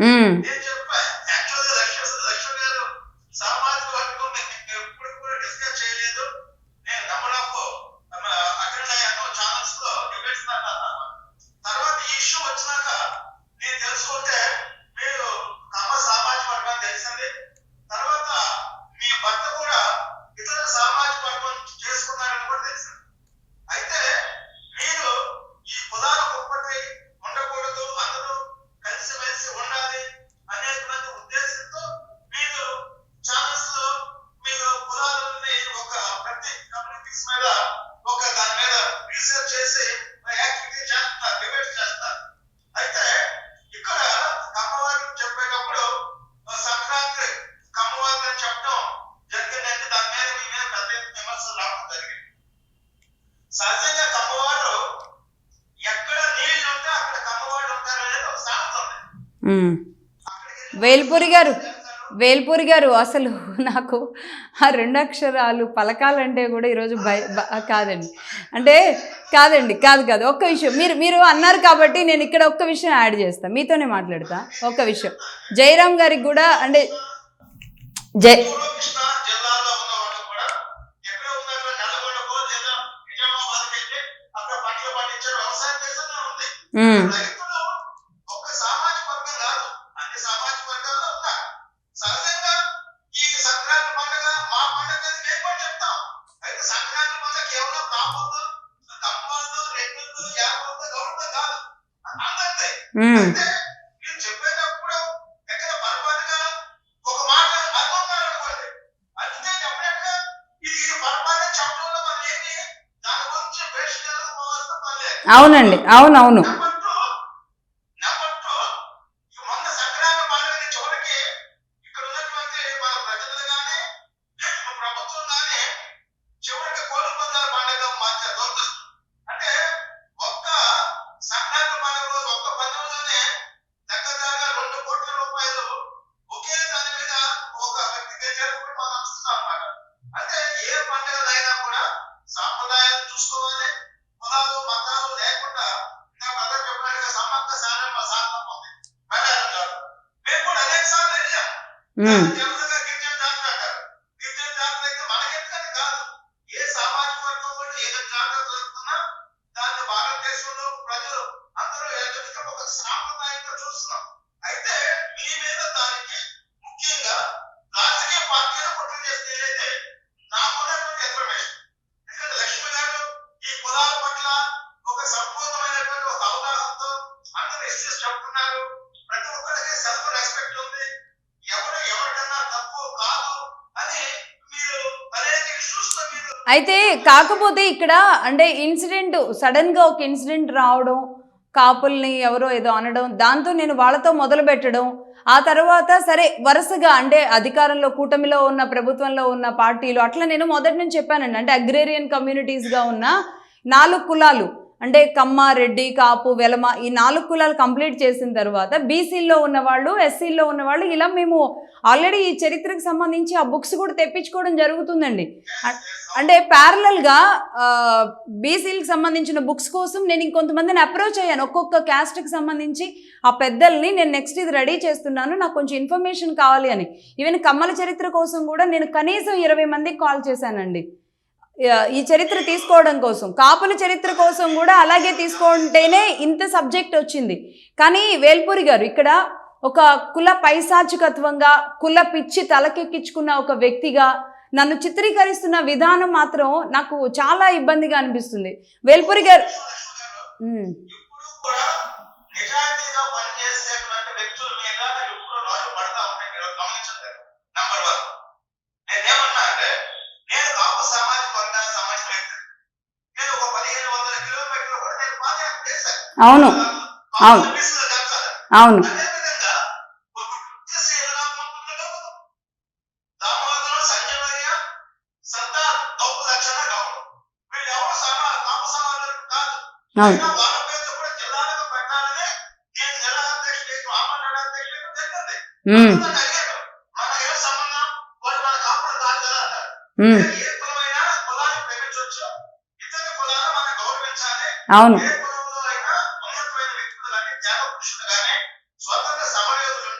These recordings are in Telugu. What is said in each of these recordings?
ఉమ్, నేను చెప్పా యాక్చువల్గా లక్ష్మి గారు సామాజిక వర్గం మేము ఎప్పుడు కూడా డిస్కస్ చేయలేదు. నేను నెంబర్ ఆఫ్ అటెండ్ అయ్యాను ఛానల్స్ లో డిబేట్స్ తర్వాత ఈ ఇష్యూ వచ్చినాక నేను తెలుసుకుంటే మీరు కమ్మ సామాజిక వర్గం తెలిసింది. తర్వాత మీ భర్త కూడా ఇతర సామాజిక వర్గం చేసుకున్నారని కూడా తెలిసింది. అయితే మీరు ఈ కులాల కుప్పటి ఉండకూడదు, అందరూ కలిసిమెలిసి ఉండాలి అనేటువంటి ఉద్దేశంతో మీరు ఛానల్స్ లో మీరు కులాలని ఒక ప్రతి కమ్యూనిటీస్ మీద ఒక దాని మీద రీసెర్చ్ చేసి యాక్టివిటీ చేస్తారు, డిబేట్ చేస్తారు. అయితే ఇక్కడ కమ్మవారు చెప్పేటప్పుడు సంక్రాంతి కమ్మవారు అని చెప్పడం జరిగిందంటే దాని మీద మీ మీద పెద్ద విమర్శలు రావడం జరిగింది. సహజంగా కమ్మవారు ఎక్కడ నీళ్లు ఉంటే అక్కడ కమ్మవాడు ఉంటారు అనేది ఒక సామెత ఉంది. ఉమ్. అక్కడికి వేల్పూరి గారు అసలు నాకు ఆ 2 అక్షరాలు పలకాలంటే కూడా ఈరోజు కాదండి, అంటే కాదు ఒక్క విషయం మీరు అన్నారు కాబట్టి నేను ఇక్కడ ఒక్క విషయం యాడ్ చేస్తాను, మీతోనే మాట్లాడతా. ఒక్క విషయం జయరాం గారికి కూడా అంటే కృష్ణా జిల్లాలో ఉన్న వాళ్ళు కూడా ఎక్కడ ఉన్నారు నల్గొండకో లేదా నిజామాబాద్కి వెళ్ళి అక్కడ పంటలు పండించే వ్యవసాయం దేశంలో ఉంది. రైతులు ఒక్క సామాజిక వర్గం కాదు, అన్ని సామాజిక వర్గాల్లో ఉన్నారు. సహజంగా ఈ సంక్రాంతి పండుగ మా పండుగ అని మేము కూడా చెప్తాం. అయితే సంక్రాంతి పండుగ కేవలం కాపులు, కమ్మలు, రెడ్లు, యాభలు, గౌరవ కాదు, అందరిదే. అయితే మీరు చెప్పేటప్పుడు ఎక్కడ పొరపాటుగా ఒక మాట అనుకున్నారు అనుకోండి, అంతే డెఫినెట్ గా ఇది పొరపాటు చెప్పడంలో మనం ఏంటి దాని గురించి వేషాలకు పోవాల్సిన పని లేదు. అవునండి, అవునవును. నెంబర్ టూ మొన్న సంక్రాంతి పండుగ చివరికి ఇక్కడ ఉన్నటువంటి మన ప్రజలు కానీ ప్రభుత్వం కానీ చివరికి కోడి పందాల పండుగ మార్చారు దురదృష్టం. అంటే ఒక్క సంక్రాంతి పండుగ రోజు ఒక్క పండుగలోనే దగ్గరగా 2 కోట్ల రూపాయలు ఒకే దాని మీద ఒక వ్యక్తి గెలిచారు కూడా మనం అనుకుంటున్నాం అన్నమాట. అంటే ఏ పండుగలైనా కూడా సాంప్రదాయాలు చూసుకోవాలి, కులాలు మతాలు లేకుండా ఇంకా బ్రదర్ చెప్పినట్టుగా సమ్మక్క సారమ్మ సాధనం ఉంది మేడారం కాదు. మేము కూడా అనేక సార్లు వెళ్ళాం. జనరల్గా గిరిజన జాతర అంటారు. గిరిజన జాతర అయితే మనకెందుకని కాదు, ఏ సామాజిక వర్గం కూడా ఏదైనా జాతర జరుగుతున్నా దాన్ని భారతదేశంలో ప్రజలు అందరూ ఎదుగుతున్న ఒక సాంప్రదాయంగా చూస్తున్నాం. అయితే మీ మీద దానికి ముఖ్యంగా రాజకీయ పార్టీలు కుట్ర చేస్తే ఏదైతే నాకున్నటువంటి ఇన్ఫర్మేషన్, ఎందుకంటే లక్ష్మి గారు ఈ కులాల పట్ల ఒక సంపూర్ణమైనటువంటి ఒక అవగాహనతో అందరూ ఇష్యూస్ చెప్తున్నారు. ప్రతి ఒక్కరికి సెల్ఫ్ రెస్పెక్ట్ ఉంది, ఎవరికన్నా తప్పు కాదు అని మీరు అనేక ఇష్యూస్ తో మీరు అయితే కాకపోతే ఇక్కడ అంటే ఇన్సిడెంట్ సడన్గా ఒక ఇన్సిడెంట్ రావడం, కాపుల్ని ఎవరో ఏదో అనడం, దాంతో నేను వాళ్ళతో మొదలు పెట్టడం, ఆ తర్వాత సరే వరుసగా అంటే అధికారంలో కూటమిలో ఉన్న ప్రభుత్వంలో ఉన్న పార్టీలు అట్లా నేను మొదటి నుంచి చెప్పానండి. అంటే అగ్రేరియన్ కమ్యూనిటీస్గా ఉన్న 4 కులాలు అంటే కమ్మ, రెడ్డి, కాపు, వెలమ ఈ 4 కులాలు కంప్లీట్ చేసిన తర్వాత బీసీల్లో ఉన్నవాళ్ళు, ఎస్సీల్లో ఉన్నవాళ్ళు ఇలా మేము ఆల్రెడీ ఈ చరిత్రకు సంబంధించి ఆ బుక్స్ కూడా తెప్పించుకోవడం జరుగుతుందండి. అంటే ప్యారలల్గా బీసీలకు సంబంధించిన బుక్స్ కోసం నేను ఇంకొంతమందిని అప్రోచ్ అయ్యాను. ఒక్కొక్క క్యాస్ట్కి సంబంధించి ఆ పెద్దల్ని నేను నెక్స్ట్ ఇది రెడీ చేస్తున్నాను, నాకు కొంచెం ఇన్ఫర్మేషన్ కావాలి అని. ఈవెన్ కమ్మల చరిత్ర కోసం కూడా నేను కనీసం 20 మందికి కాల్ చేశానండి ఈ చరిత్ర తీసుకోవడం కోసం. కాపుల చరిత్ర కోసం కూడా అలాగే తీసుకుంటేనే ఇంత సబ్జెక్ట్ వచ్చింది. కానీ వేల్పూరి గారు ఇక్కడ ఒక కుల పైశాచికత్వంగా, కుల పిచ్చి తలకెక్కించుకున్న ఒక వ్యక్తిగా నన్ను చిత్రీకరిస్తున్న విధానం మాత్రం నాకు చాలా ఇబ్బందిగా అనిపిస్తుంది. వేల్పూరి గారు నిజాయితీగా పనిచేసేటువంటి వ్యక్తుల మీద ఎప్పుడు నోరు పడతా ఉంటాయి. మీరు గమనించండి. నంబర్ 1 నేనేమన్నా అంటే నేను కాపు సామాజిక వర్గాల సమాజం వ్యక్తి. నేను ఒక 1500 కిలోమీటర్లు కూడా నేను పాదయాత్ర చేశాను. అవును అవును అవును అదేవిధంగా ఒక కృత్యశీలుగా ముందుగా దామోదరం, సంజయవర్య, సత్తా, గౌపు లక్షణ గౌరవం వీళ్ళు ఎవరు కాపు సమాజం కాదు. వాళ్ళ పేర్లు కూడా జిల్లాలకు పెట్టాలని నేను నిరాధ్యక్షుడు ఆమరణ నిరాధ్యక్షుడు జరిగింది. అడిగాడు మన ఏ సంబంధం, వాళ్ళు మన కాపులు కాదు కదా అన్నారు. ఏ కులమైనా కులాన్ని ప్రేమించవచ్చు, ఇతర కులాలను మనం గౌరవించాలి. ఏ కులంలో అయినా ఉన్నతమైన వ్యక్తులు కానీ త్యాగ పురుషులు కానీ స్వతంత్ర సమరయోధులు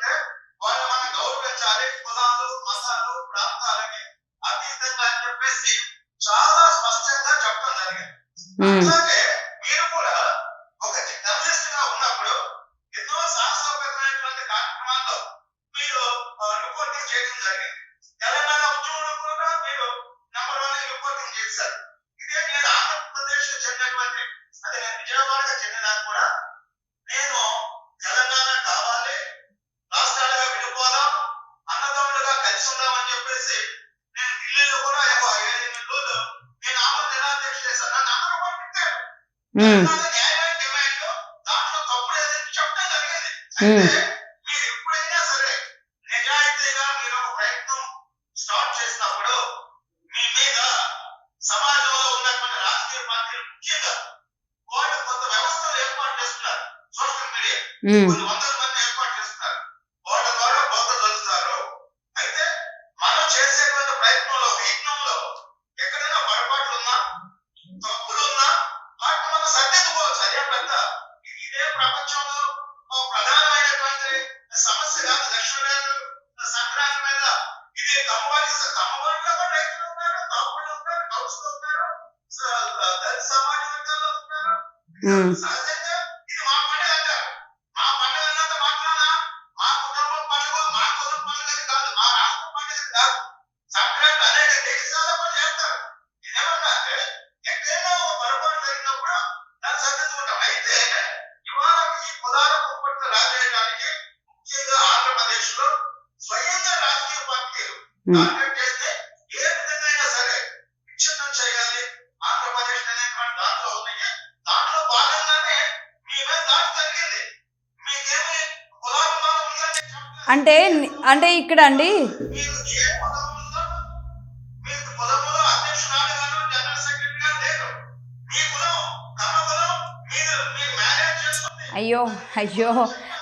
రిపోర్టింగ్ చేశారు. ఇదే నేను ఆంధ్రప్రదేశ్ చెందినటువంటి, అదే నేను విజయవాడకు చెందినా కూడా నేను తెలంగాణ కావాలి, రాష్ట్రాలుగా విడిపోదాం, అన్నదమ్ములుగా కలిసి ఉందామని చెప్పేసి నేను ఢిల్లీలో కూడా 7-8 రోజులు నేను ఆమరణ నిరాదీక్ష చేశాను. నన్ను అందరూ కూడా తిట్టారు. తెలంగాణ న్యాయమైన డిమాండ్, దాంట్లో తప్పుడు ఏదని చెప్పడం జరిగింది. అయితే మీరు ఎప్పుడైనా సరే నిజాయితీగా మీరు ఒక ప్రయత్నం స్టార్ట్ చేసినప్పుడు మీ మీద సమాజంలో ఉన్నటువంటి రాజకీయ పార్టీలు ముఖ్యంగా వాళ్ళు కొంత వ్యవస్థలు ఏర్పాటు చేస్తున్నారు. సోషల్ మీడియా కొన్ని వందల మంది ఏర్పాటు చేస్తున్నారు. వాళ్ళ ద్వారా బొక్క చదువుతారు. అయితే మనం చేసేటువంటి ప్రయత్నంలో, యజ్ఞంలో ఎక్కడైనా పొరపాట్లు ఉన్నా, తప్పులు ఉన్నా వాటిని మనం సరిదిద్దుకోవచ్చు. అదే పెద్ద ఇదే ప్రపంచంలో ప్రధానమైనటువంటి సమస్య కాదు. లక్ష్మీ గారు సంక్రాంతి మీద ఇది కమ్మవాడిలో కూడా రైతులు ఉన్నారు, తమ్ముళ్ళు ఉన్నారు, కౌసులు ఉన్నారు, దళిత సమాజ వర్గాల్లో ఉన్నారు. సహజంగా ఇది మా పండుగ అంటారు. మా పండుగ అన్నంత మాత్రాన మా కుటుంబం పండుగ, మా కులం పండుగ కాదు, మా రాష్ట్రం పండుగ కాదు. సంక్రాంతి అనేక దేశాల్లో కూడా చేస్తారు. ఇదేమన్నా అంటే ఎక్కడైనా ఒక పొరపాటు జరిగినప్పుడు దాన్ని సరిదిద్దుకుంటాం. అయితే ఇవాళ ఈ కులాల కుప్పట్లు రాజేయడానికి ముఖ్యంగా ఆంధ్రప్రదేశ్ లో స్వయంగా రాజకీయ పార్టీలు టార్గెట్ చేస్తే ఏ విధంగా అయినా సరే విచ్ఛిన్నం చేయాలి ఆంధ్రప్రదేశ్ అనేటువంటి దాంట్లో ఉన్నాయి. దాంట్లో భాగంగానే మీ మీద దాడి జరిగింది. మీకేమి కులాభిమానం ఉందని అంటే ఇక్కడ అండి మీరు ఏ కులం ఉందో, మీకు కులంలో అధ్యక్షురాలు గారు, జనరల్ సెక్రటరీ గారు లేరు. మీ కులం కమ్మ కులం, మీరు మేనేజ్ చేసుకుంది. అయ్యో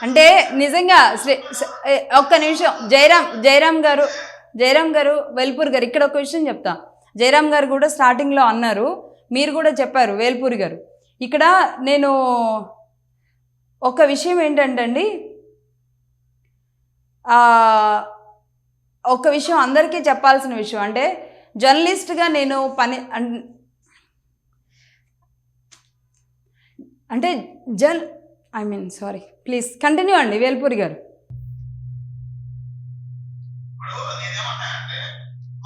అంటే నిజంగా ఒక్క నిమిషం జయరాం గారు వేల్పూర్ గారు, ఇక్కడ ఒక విషయం చెప్తా. జయరాం గారు కూడా స్టార్టింగ్లో అన్నారు, మీరు కూడా చెప్పారు వేల్పూరి గారు. ఇక్కడ నేను ఒక విషయం ఏంటంటే అండి, ఒక విషయం అందరికీ చెప్పాల్సిన విషయం, అంటే జర్నలిస్ట్గా నేను అంటే సారీ, ప్లీజ్ కంటిన్యూ అండి వేల్పూరి గారు. ఇప్పుడు నేనేమన్నానంటే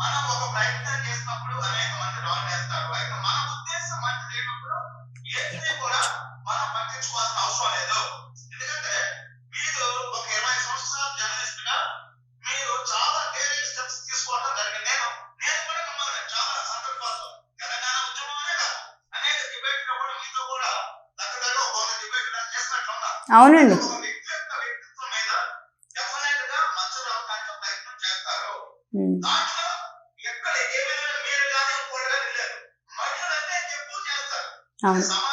మనం ఒక ప్రయత్నం చేసినప్పుడు అనేక మంది రాళ్ళు వేస్తారు. అయితే మన ఉద్దేశం మంచి లేనప్పుడు ఏది కూడా మనం పట్టించుకోవాల్సిన అవసరం లేదు. ఎందుకంటే మీరు ఒక 20 సంవత్సరాల జర్నలిస్ట్ గా మీరు చాలా డేరింగ్ స్టెప్స్ తీసుకోవడం జరిగింది. నేను కూడా మిమ్మల్ని చాలా సందర్భాల్లో తెలంగాణ ఉద్యమమే కాదు, అనేక డిబేట్ లో కూడా మీతో కూడా దగ్గర ఒక డిబేట్ చేసినట్లున్నా. అవునండి. ఒక వ్యక్తిత్వం మీద డెఫినెట్ గా మంచి రావడానికి ప్రయత్నం చేస్తారు. దాంట్లో ఎక్కడ ఏమైనా మీరు కానీ ఇంకోటి కానీ లేదు. మహిళలంటే ఎక్కువ చేస్తారు. సమాజం